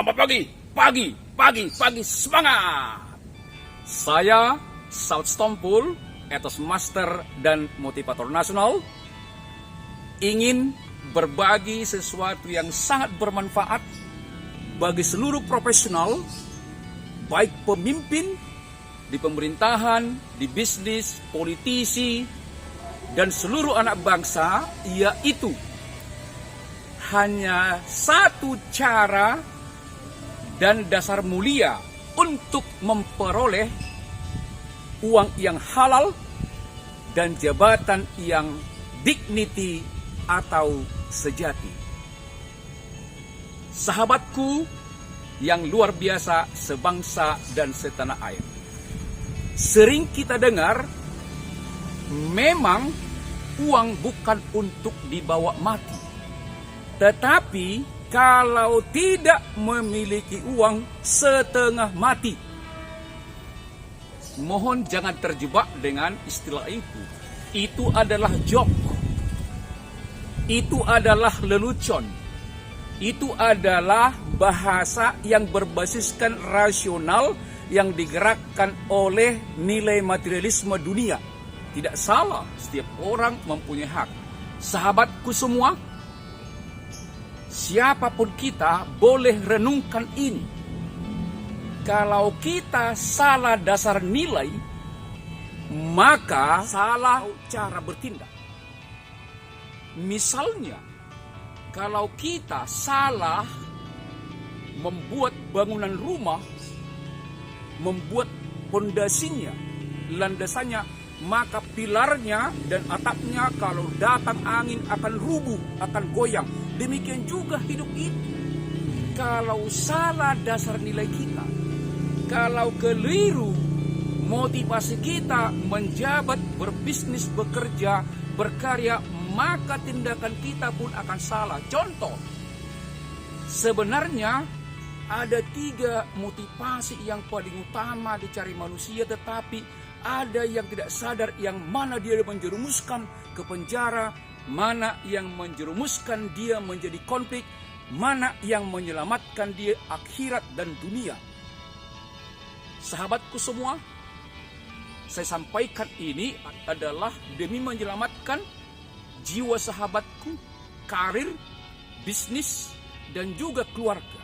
Selamat pagi, semangat! Saya, Saud Stompul, etos master dan motivator nasional, ingin berbagi sesuatu yang sangat bermanfaat bagi seluruh profesional, baik pemimpin di pemerintahan, di bisnis, politisi, dan seluruh anak bangsa, yaitu hanya satu cara dan dasar mulia untuk memperoleh uang yang halal dan jabatan yang dignity atau sejati. Sahabatku yang luar biasa sebangsa dan setanah air, sering kita dengar memang uang bukan untuk dibawa mati, tetapi kalau tidak memiliki uang setengah mati. Mohon jangan terjebak dengan istilah itu. Itu adalah joke. Itu adalah lelucon. Itu adalah bahasa yang berbasiskan rasional yang digerakkan oleh nilai materialisme dunia. Tidak salah, setiap orang mempunyai hak. Sahabatku semua, siapapun kita boleh renungkan ini. Kalau kita salah dasar nilai, maka salah cara bertindak. Misalnya, kalau kita salah membuat bangunan rumah, membuat pondasinya, landasannya, maka pilarnya dan atapnya kalau datang angin akan rubuh, akan goyang. Demikian juga hidup itu. Kalau salah dasar nilai kita, kalau keliru motivasi kita menjabat, berbisnis, bekerja, berkarya, maka tindakan kita pun akan salah. Contoh, sebenarnya ada 3 motivasi yang paling utama dicari manusia, tetapi ada yang tidak sadar yang mana dia menjerumuskan ke penjara, mana yang menjerumuskan dia menjadi konflik, mana yang menyelamatkan dia akhirat dan dunia. Sahabatku semua, saya sampaikan ini adalah demi menyelamatkan jiwa sahabatku, karir, bisnis, dan juga keluarga.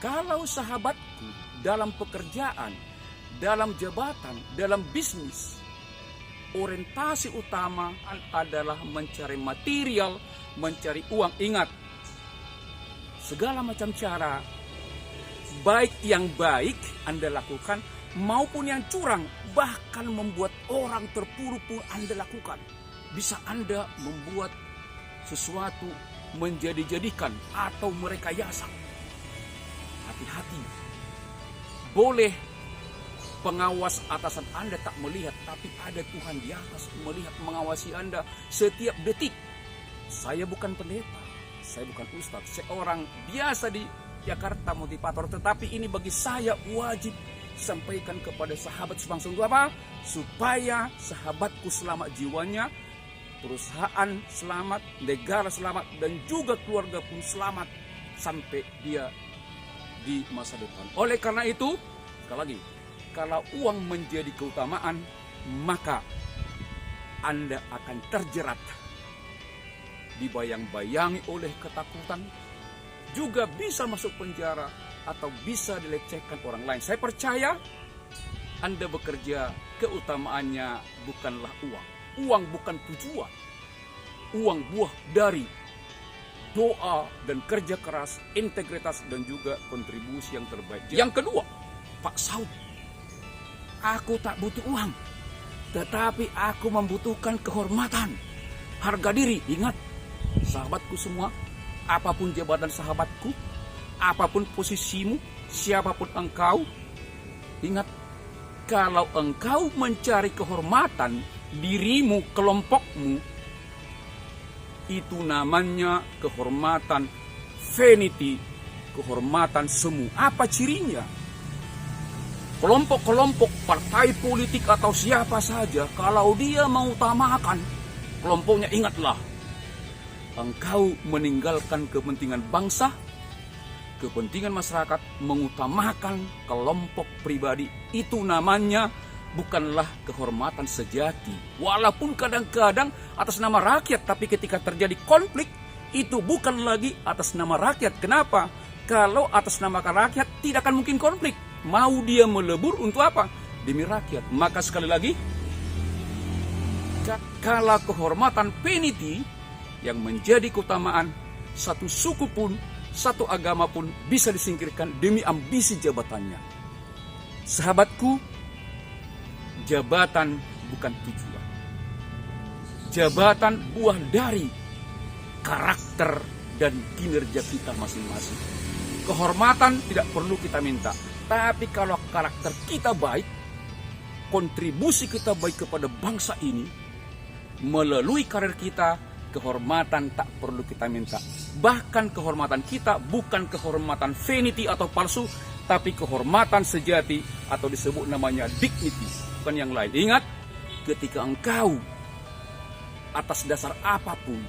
Kalau sahabatku dalam pekerjaan, dalam jabatan, dalam bisnis, orientasi utama adalah mencari material, mencari uang. Ingat, segala macam cara, baik yang baik Anda lakukan, maupun yang curang, bahkan membuat orang terpuruk pun Anda lakukan. Bisa Anda membuat sesuatu menjadi-jadikan atau merekayasa. Hati-hati. Boleh pengawas atasan Anda tak melihat, tapi ada Tuhan di atas melihat, mengawasi Anda setiap detik. Saya bukan pendeta, saya bukan ustadz, seorang biasa di Jakarta motivator, tetapi ini bagi saya wajib sampaikan kepada sahabat sebangsa untuk apa? Supaya sahabatku selamat jiwanya, perusahaan selamat, negara selamat, dan juga keluarga pun selamat sampai dia di masa depan. Oleh karena itu, sekali lagi, kalau uang menjadi keutamaan, maka Anda akan terjerat, dibayang-bayangi oleh ketakutan, juga bisa masuk penjara atau bisa dilecehkan orang lain. Saya percaya Anda bekerja, keutamaannya bukanlah uang. Uang bukan tujuan. Uang buah dari doa dan kerja keras, integritas, dan juga kontribusi yang terbaik. Yang kedua, Pak Saud, aku tak butuh uang, tetapi aku membutuhkan kehormatan, harga diri. Ingat, sahabatku semua, apapun jabatan sahabatku, apapun posisimu, siapapun engkau, ingat, kalau engkau mencari kehormatan dirimu, kelompokmu, itu namanya kehormatan vanity, kehormatan semu. Apa cirinya? Kelompok-kelompok partai politik atau siapa saja, kalau dia mau utamakan kelompoknya, ingatlah, engkau meninggalkan kepentingan bangsa, kepentingan masyarakat, mengutamakan kelompok pribadi, itu namanya bukanlah kehormatan sejati. Walaupun kadang-kadang atas nama rakyat, tapi ketika terjadi konflik, itu bukan lagi atas nama rakyat. Kenapa? Kalau atas nama rakyat tidak akan mungkin konflik. Mau dia melebur untuk apa? Demi rakyat. Maka sekali lagi, kala kehormatan vanity yang menjadi keutamaan, satu suku pun, satu agama pun bisa disingkirkan demi ambisi jabatannya. Sahabatku, jabatan bukan tujuan. Jabatan buah dari karakter dan kinerja kita masing-masing. Kehormatan tidak perlu kita minta, tapi kalau karakter kita baik, kontribusi kita baik kepada bangsa ini, melalui karir kita, kehormatan tak perlu kita minta. Bahkan kehormatan kita bukan kehormatan vanity atau palsu, tapi kehormatan sejati atau disebut namanya dignity, bukan yang lain. Ingat, ketika engkau atas dasar apapun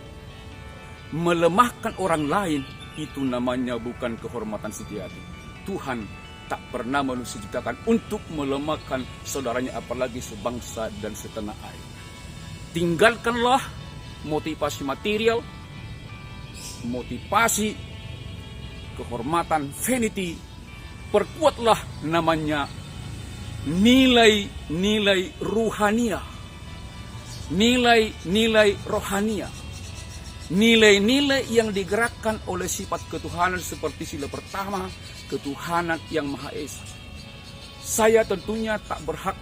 melemahkan orang lain, itu namanya bukan kehormatan sejati. Tuhan tak pernah manusia ciptakan untuk melemahkan saudaranya, apalagi sebangsa dan setanah air. Tinggalkanlah motivasi material, motivasi kehormatan vanity, perkuatlah namanya nilai-nilai ruhania, nilai-nilai rohania, nilai-nilai yang digerakkan oleh sifat ketuhanan seperti sila pertama, ketuhanan yang Maha Esa. Saya tentunya tak berhak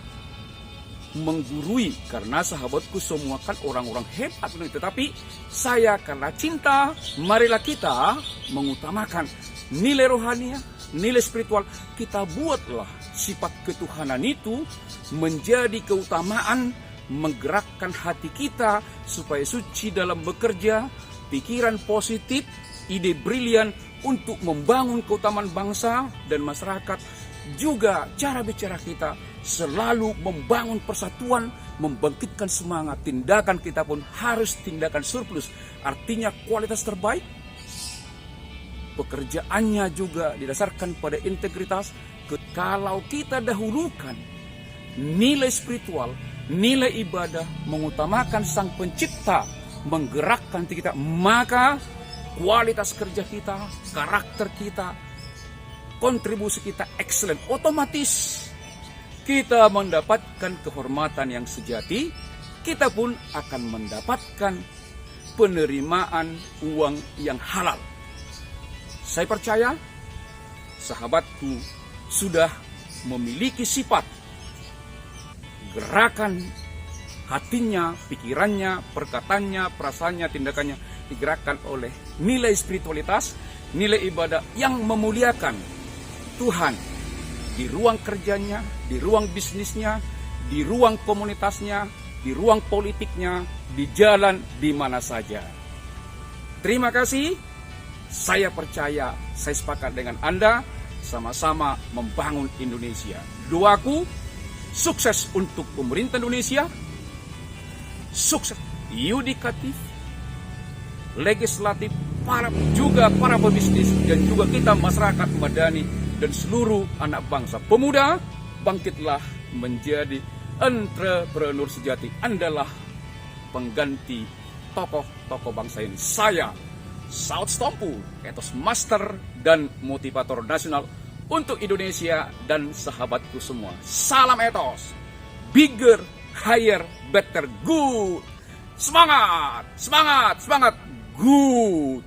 menggurui karena sahabatku semua kan orang-orang hebat, tetapi saya karena cinta, marilah kita mengutamakan nilai rohania, nilai spiritual. Kita buatlah sifat ketuhanan itu menjadi keutamaan, menggerakkan hati kita supaya suci dalam bekerja, pikiran positif, ide brilian untuk membangun keutamaan bangsa dan masyarakat. Juga cara bicara kita selalu membangun persatuan, membangkitkan semangat. Tindakan kita pun harus tindakan surplus, artinya kualitas terbaik. Pekerjaannya juga didasarkan pada integritas. Kalau kita dahulukan nilai spiritual, nilai ibadah, mengutamakan Sang Pencipta, menggerakkan hati kita, maka kualitas kerja kita, karakter kita, kontribusi kita excellent. Otomatis kita mendapatkan kehormatan yang sejati, kita pun akan mendapatkan penerimaan uang yang halal. Saya percaya sahabatku sudah memiliki sifat, gerakan hatinya, pikirannya, perkataannya, perasaannya, tindakannya digerakkan oleh nilai spiritualitas, nilai ibadah yang memuliakan Tuhan di ruang kerjanya, di ruang bisnisnya, di ruang komunitasnya, di ruang politiknya, di jalan, di mana saja. Terima kasih. Saya percaya, saya sepakat dengan Anda, sama-sama membangun Indonesia. Doaku, sukses untuk pemerintah Indonesia, sukses yudikatif, legislatif, juga para pebisnis, dan juga kita masyarakat madani dan seluruh anak bangsa. Pemuda, bangkitlah menjadi entrepreneur sejati. Andalah pengganti tokoh-tokoh bangsa ini. Saya, Saud Stompu, etos master dan motivator nasional untuk Indonesia dan sahabatku semua. Salam etos, bigger, higher, better, good. Semangat, semangat, semangat, good.